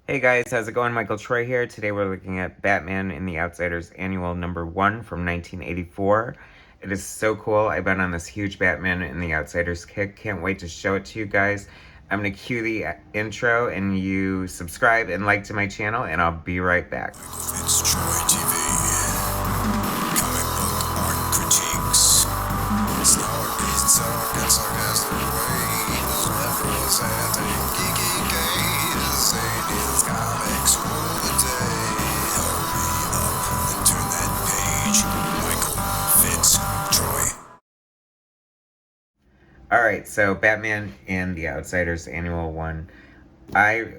Hey guys, how's it going? Michael Troy here. Today we're looking at Batman in the Outsiders Annual #1 from 1984. It is so cool. I've been on this huge Batman in the Outsiders kick. Can't wait to show it to you guys. I'm going to cue the intro and you subscribe and like to my channel and I'll be right back. MichaelFitzTroytv. Comic book art critiques. Snark, talk, and sarcastic ways. Representing geeky gaze. Aliens, comics, rule the day. Hurry up and turn that page. MichaelFitzTroy. Alright, so Batman in the Outsiders Annual 1. I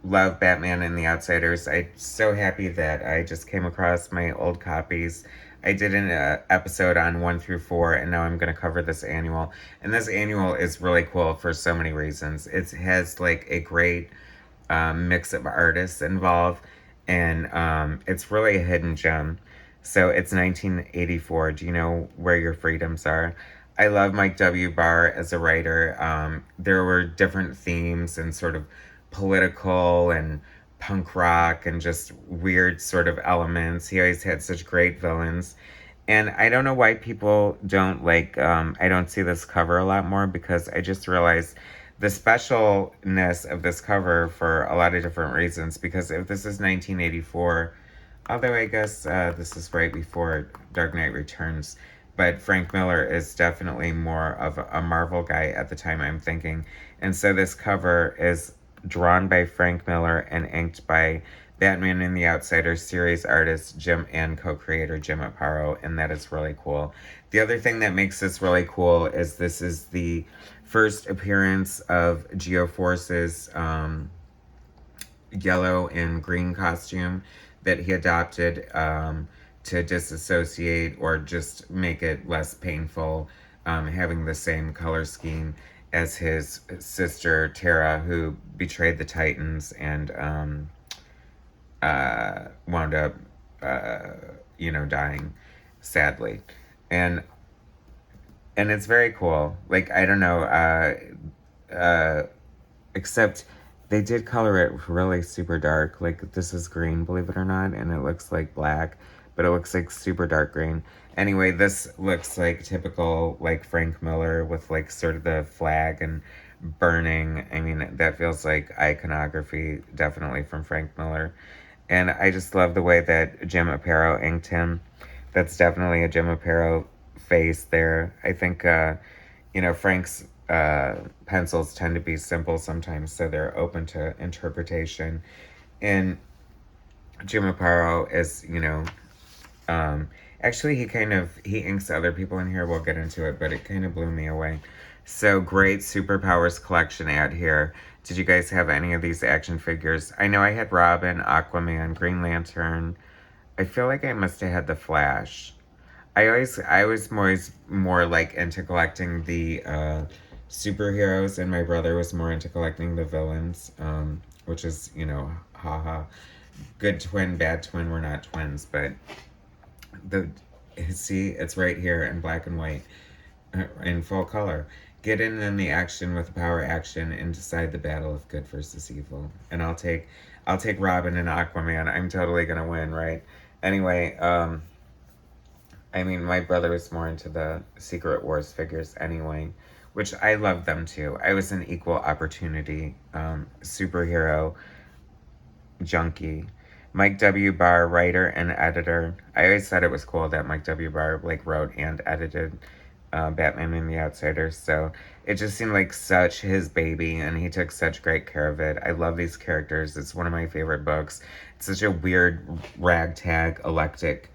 love Batman and the Outsiders. I'm so happy that I just came across my old copies. I did an episode on 1 through 4, and now I'm going to cover this annual. And this annual is really cool for so many reasons. It has like a great mix of artists involved, and it's really a hidden gem. So it's 1984. Do you know where your freedoms are? I love Mike W. Barr as a writer. There were different themes and sort of political and punk rock and just weird sort of elements. He always had such great villains. And I don't know why people don't like, I don't see this cover a lot more because I just realized the specialness of this cover for a lot of different reasons. Because if this is 1984, although I guess this is right before Dark Knight Returns, but Frank Miller is definitely more of a Marvel guy at the time, I'm thinking. And so this cover is drawn by Frank Miller and inked by Batman in the Outsiders series artist Jim and co-creator Jim Aparo, and that is really cool. The other thing that makes this really cool is this is the first appearance of Geo-Force's yellow and green costume that he adopted to disassociate or just make it less painful, having the same color scheme as his sister Tara, who betrayed the Titans and wound up, dying, sadly. And it's very cool. Like, I don't know, except they did color it really super dark. Like, this is green, believe it or not, and it looks like black, but it looks like super dark green. Anyway, this looks like typical, like, Frank Miller with, like, sort of the flag and burning. I mean, that feels like iconography, definitely from Frank Miller. And I just love the way that Jim Aparo inked him. That's definitely a Jim Aparo face there. I think, Frank's pencils tend to be simple sometimes, so they're open to interpretation. And Jim Aparo is, actually he inks other people in here. We'll get into it, but it kind of blew me away. So great Superpowers collection ad here. Did you guys have any of these action figures? I know I had Robin, Aquaman, Green Lantern. I feel like I must have had the Flash. I was more like into collecting the superheroes, and my brother was more into collecting the villains, which is, haha. Good twin, bad twin, we're not twins, but see, it's right here in black and white, in full color. Get in the action with power action and decide the battle of good versus evil. And I'll take Robin and Aquaman. I'm totally gonna win, right? Anyway, I mean, my brother was more into the Secret Wars figures anyway, which I love them too. I was an equal opportunity superhero junkie. Mike W. Barr, writer and editor. I always thought it was cool that Mike W. Barr wrote and edited Batman and the Outsiders. So it just seemed like such his baby, and he took such great care of it. I love these characters. It's one of my favorite books. It's such a weird ragtag, eclectic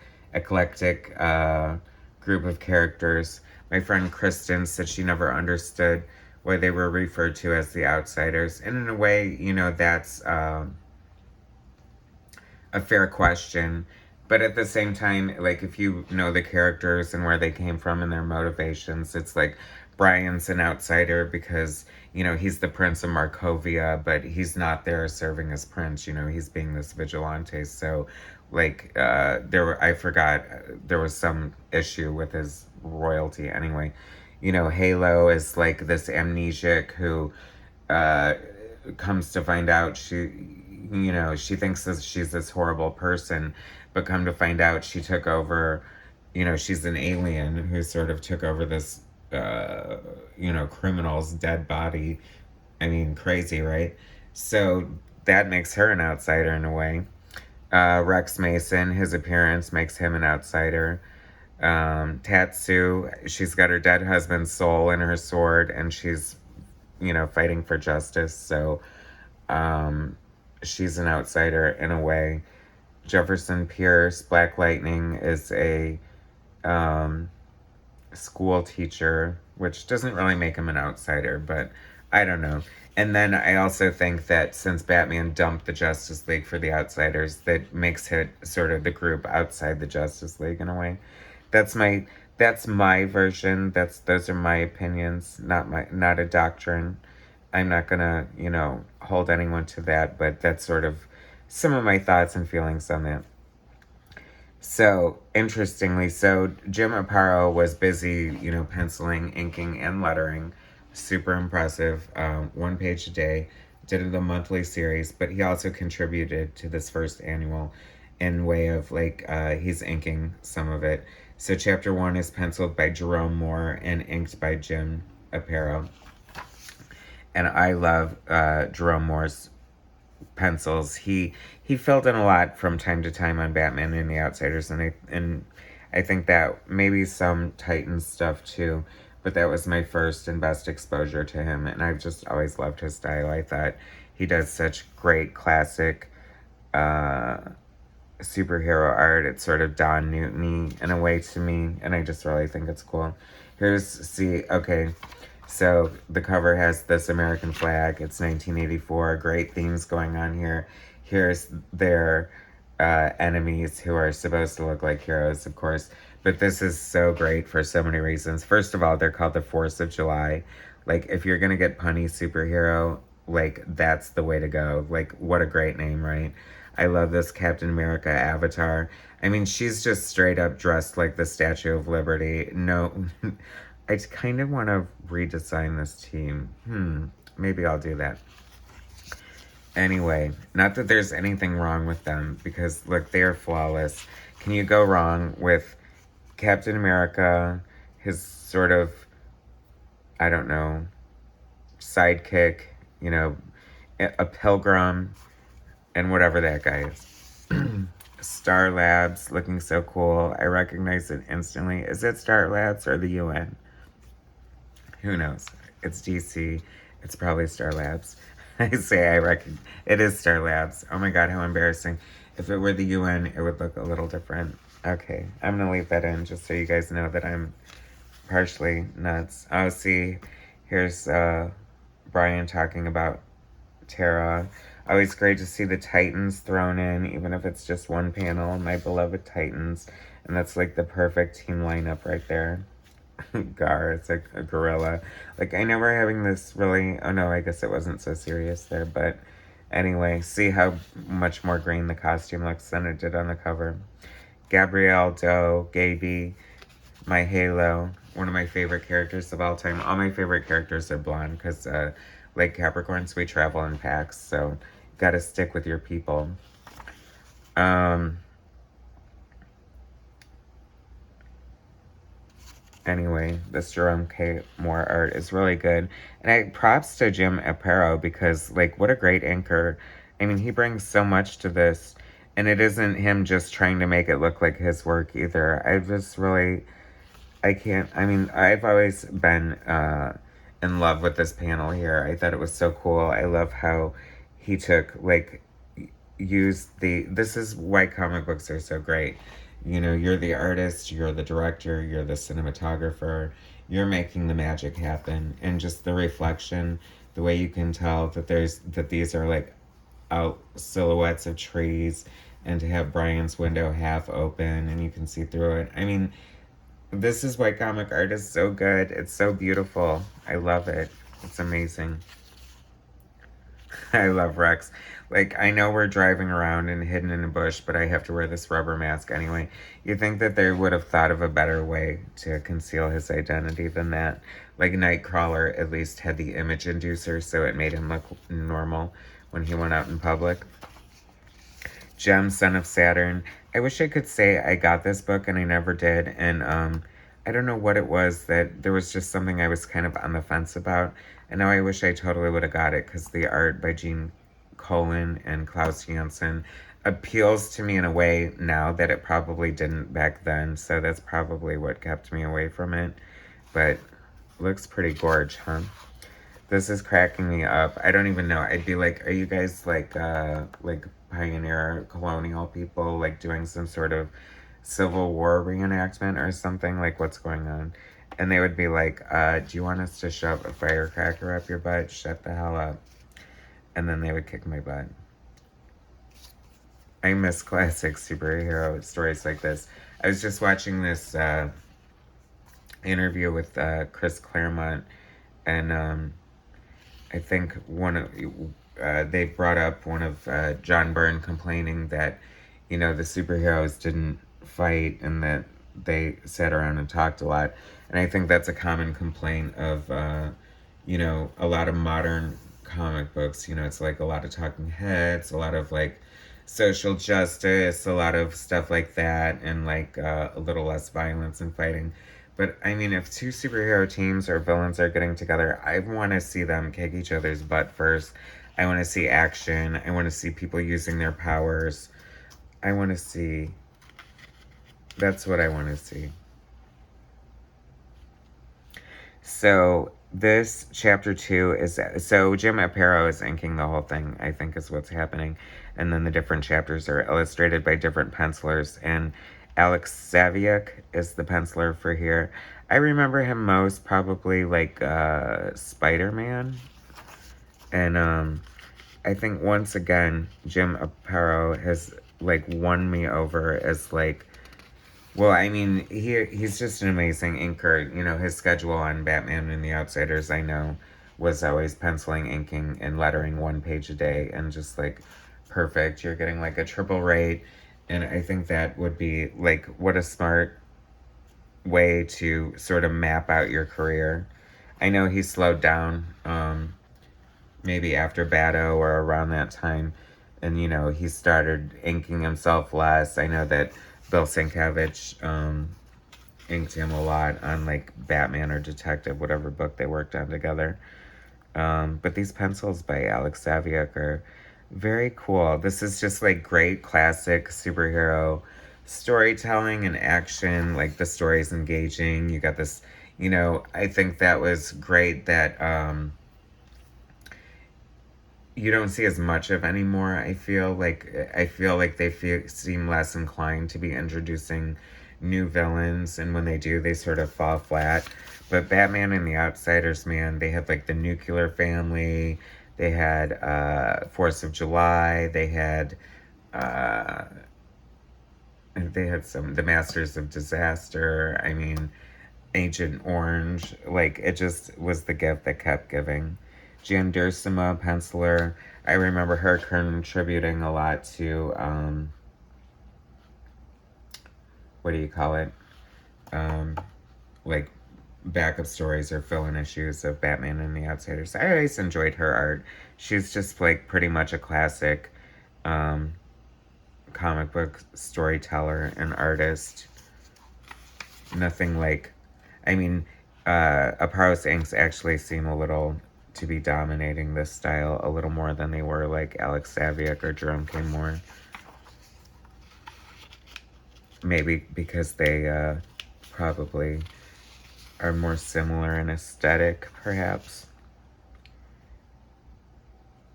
group of characters. My friend Kristen said she never understood why they were referred to as the Outsiders. And in a way, that's a fair question. But at the same time, like, if you know the characters and where they came from and their motivations, it's like Brian's an outsider because, he's the Prince of Markovia, but he's not there serving as Prince, he's being this vigilante. So, like, I forgot, there was some issue with his royalty anyway. Halo is like this amnesiac who comes to find out you know, she thinks that she's this horrible person, but come to find out she took over, you know, she's an alien who sort of took over this, you know, criminal's dead body. I mean, crazy, right? So that makes her an outsider in a way. Rex Mason, his appearance makes him an outsider. Tatsu, she's got her dead husband's soul in her sword, and she's, you know, fighting for justice. So she's an outsider in a way. Jefferson Pierce, Black Lightning, is a school teacher, which doesn't really make him an outsider, but I don't know. And then I also think that since Batman dumped the Justice League for the outsiders, that makes it sort of the group outside the Justice League in a way. That's my version. Those are my opinions, not a doctrine. I'm not gonna, you know, hold anyone to that, but that's sort of some of my thoughts and feelings on that. So, interestingly, Jim Aparo was busy, you know, penciling, inking, and lettering. Super impressive. One page a day. Did it a monthly series, but he also contributed to this first annual in way of, like, he's inking some of it. So, chapter 1 is penciled by Jerome Morgan and inked by Jim Aparo. And I love Jerome Morgan's pencils. He filled in a lot from time to time on Batman and the Outsiders, and I think that maybe some Titans stuff too, but that was my first and best exposure to him, and I've just always loved his style. I thought he does such great classic superhero art. It's sort of Don Newton-y in a way to me, and I just really think it's cool. So the cover has this American flag. It's 1984. Great themes going on here. Here's their enemies who are supposed to look like heroes, of course. But this is so great for so many reasons. First of all, they're called the 4th of July. Like, if you're going to get punny superhero, like, that's the way to go. Like, what a great name, right? I love this Captain America avatar. I mean, she's just straight up dressed like the Statue of Liberty. No... I kind of want to redesign this team. Maybe I'll do that. Anyway, not that there's anything wrong with them, because, look, they're flawless. Can you go wrong with Captain America, his sort of, I don't know, sidekick, you know, a pilgrim, and whatever that guy is. Star Labs, looking so cool. I recognize it instantly. Is it Star Labs or the UN? Who knows? It's DC. It's probably Star Labs. I reckon it is Star Labs. Oh my god, how embarrassing. If it were the UN, it would look a little different. Okay, I'm gonna leave that in just so you guys know that I'm partially nuts. Oh, see, here's Brian talking about Tara. Always great to see the Titans thrown in, even if it's just one panel. My beloved Titans. And that's like the perfect team lineup right there. Gar, it's like a gorilla. Like, I know we're having this really... Oh, no, I guess it wasn't so serious there. But anyway, see how much more green the costume looks than it did on the cover. Gabrielle Doe, Gaby, my Halo. One of my favorite characters of all time. All my favorite characters are blonde because, like Capricorns, we travel in packs. So, gotta stick with your people. Anyway, this Jerome K. Moore art is really good. And props to Jim Aparo because, like, what a great inker. I mean, he brings so much to this. And it isn't him just trying to make it look like his work either. I've always been in love with this panel here. I thought it was so cool. I love how he took, like, this is why comic books are so great. You know, you're the artist, you're the director, you're the cinematographer, you're making the magic happen. And just the reflection, the way you can tell that these are like out silhouettes of trees, and to have Brian's window half open and you can see through it. I mean, this is why comic art is so good. It's so beautiful. I love it. It's amazing. I love Rex. Like, I know we're driving around and hidden in a bush, but I have to wear this rubber mask anyway. You think that they would have thought of a better way to conceal his identity than that. Like, Nightcrawler at least had the image inducer, so it made him look normal when he went out in public. Gem, Son of Saturn. I wish I could say I got this book and I never did. And I don't know what it was, that there was just something I was kind of on the fence about. And now I wish I totally would have got it, because the art by Gene Colan and Klaus Janson appeals to me in a way now that it probably didn't back then. So that's probably what kept me away from it. But looks pretty gorge, huh? This is cracking me up. I don't even know. I'd be like, are you guys like pioneer colonial people, like doing some sort of Civil War reenactment or something? Like, what's going on? And they would be like, do you want us to shove a firecracker up your butt? Shut the hell up. And then they would kick my butt. I miss classic superhero stories like this. I was just watching this interview with Chris Claremont, and I think they brought up one of John Byrne complaining that, the superheroes didn't fight and that they sat around and talked a lot. And I think that's a common complaint of, a lot of modern comic books. It's like a lot of talking heads, a lot of like social justice, a lot of stuff like that, and like a little less violence and fighting. But I mean, if two superhero teams or villains are getting together, I want to see them kick each other's butt first. I want to see action. I want to see people using their powers. I want to see. That's what I want to see. So this chapter 2 is, so Jim Aparo is inking the whole thing, I think is what's happening. And then the different chapters are illustrated by different pencilers. And Alex Saviuk is the penciler for here. I remember him most probably like Spider-Man. And I think once again, Jim Aparo has like won me over as like, well, I mean, he's just an amazing inker. His schedule on Batman and the Outsiders, I know, was always penciling, inking, and lettering 1 page a day, and just like perfect. You're getting like a triple rate, and I think that would be like, what a smart way to sort of map out your career. I know he slowed down, maybe after Batto or around that time, and he started inking himself less. I know that Bill Sienkiewicz inked him a lot on like Batman or Detective, whatever book they worked on together. But these pencils by Alex Saviuk are very cool. This is just like great classic superhero storytelling and action. Like the story's engaging. You got this, I think that was great that you don't see as much of anymore. I feel like they seem less inclined to be introducing new villains, and when they do, they sort of fall flat. But Batman and the Outsiders, man, they had like the Nuclear Family, they had 4th of July, they had the Masters of Disaster. I mean, Agent Orange. Like, it just was the gift that kept giving. Jan Duursema, penciler. I remember her contributing a lot to, what do you call it? Like backup stories or fill-in issues of Batman and the Outsiders. I always enjoyed her art. She's just like pretty much a classic comic book storyteller and artist. Nothing like, I mean, Aparo's inks actually seem a little to be dominating this style a little more than they were like Alex Saviuk or Jerome K. Moore. Maybe because they probably are more similar in aesthetic, perhaps.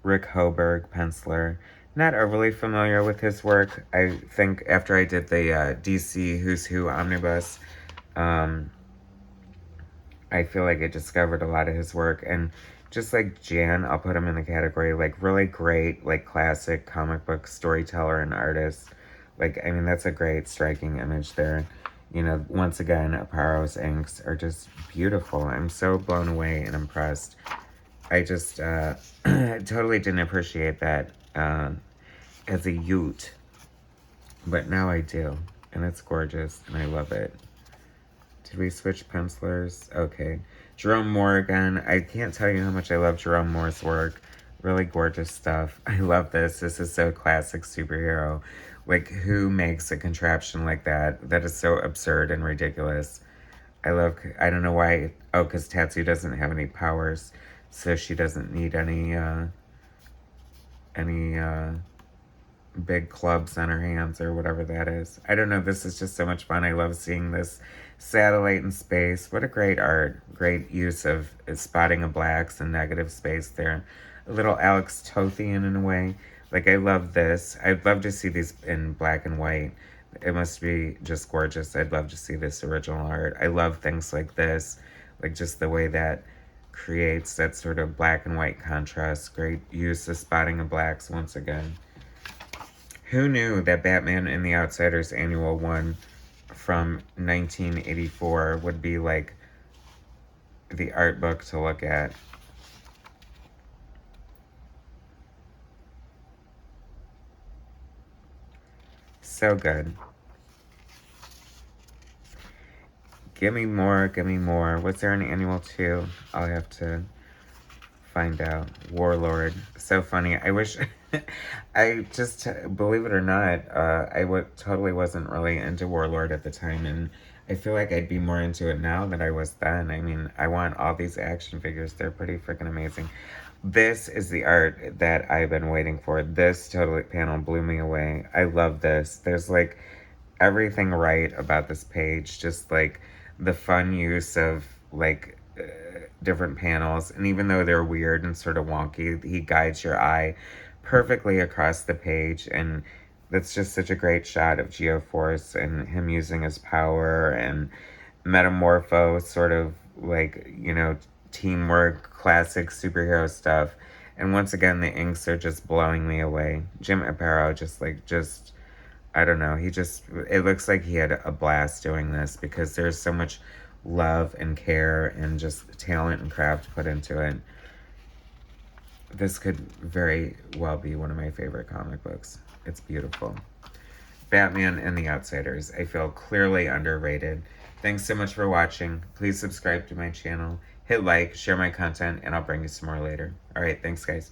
Rick Hoberg, penciler. Not overly familiar with his work. I think after I did the DC Who's Who Omnibus, I feel like I discovered a lot of his work. And just like Jan, I'll put him in the category like really great, like classic comic book storyteller and artist. Like, I mean, that's a great striking image there. Once again, Aparo's inks are just beautiful. I'm so blown away and impressed. I just totally didn't appreciate that as a youth. But now I do. And it's gorgeous. And I love it. Did we switch pencilers? Okay. Jerome Morgan. I can't tell you how much I love Jerome Moore's work. Really gorgeous stuff. I love this. This is so classic superhero. Like, who makes a contraption like that? That is so absurd and ridiculous. I don't know why. Oh, because Tatsu doesn't have any powers, so she doesn't need any big clubs on her hands or whatever that is. I don't know. This is just so much fun. I love seeing this satellite in space. What a great art. Great use of spotting of blacks and negative space there. A little Alex Tothian in a way. Like, I love this. I'd love to see these in black and white. It must be just gorgeous. I'd love to see this original art. I love things like this. Like, just the way that creates that sort of black and white contrast. Great use of spotting of blacks once again. Who knew that Batman and the Outsiders Annual 1 from 1984 would be like the art book to look at? So good. Give me more, give me more. Was there an Annual 2? I'll have to find out. Warlord. So funny. I wish... I just, believe it or not, totally wasn't really into Warlord at the time, and I feel like I'd be more into it now than I was then. I mean, I want all these action figures. They're pretty freaking amazing. This is the art that I've been waiting for. This panel blew me away. I love this. There's, like, everything right about this page. Just, like, the fun use of, like, different panels. And even though they're weird and sort of wonky, he guides your eye perfectly across the page, and that's just such a great shot of Geo-Force and him using his power and Metamorpho, sort of like, you know, teamwork, classic superhero stuff. And once again, the inks are just blowing me away. Jim Aparo just I don't know, it looks like he had a blast doing this, because there's so much love and care and just talent and craft put into it. This could very well be one of my favorite comic books. It's beautiful. Batman and the Outsiders. I feel clearly underrated. Thanks so much for watching. Please subscribe to my channel. Hit like, share my content, and I'll bring you some more later. Alright, thanks guys.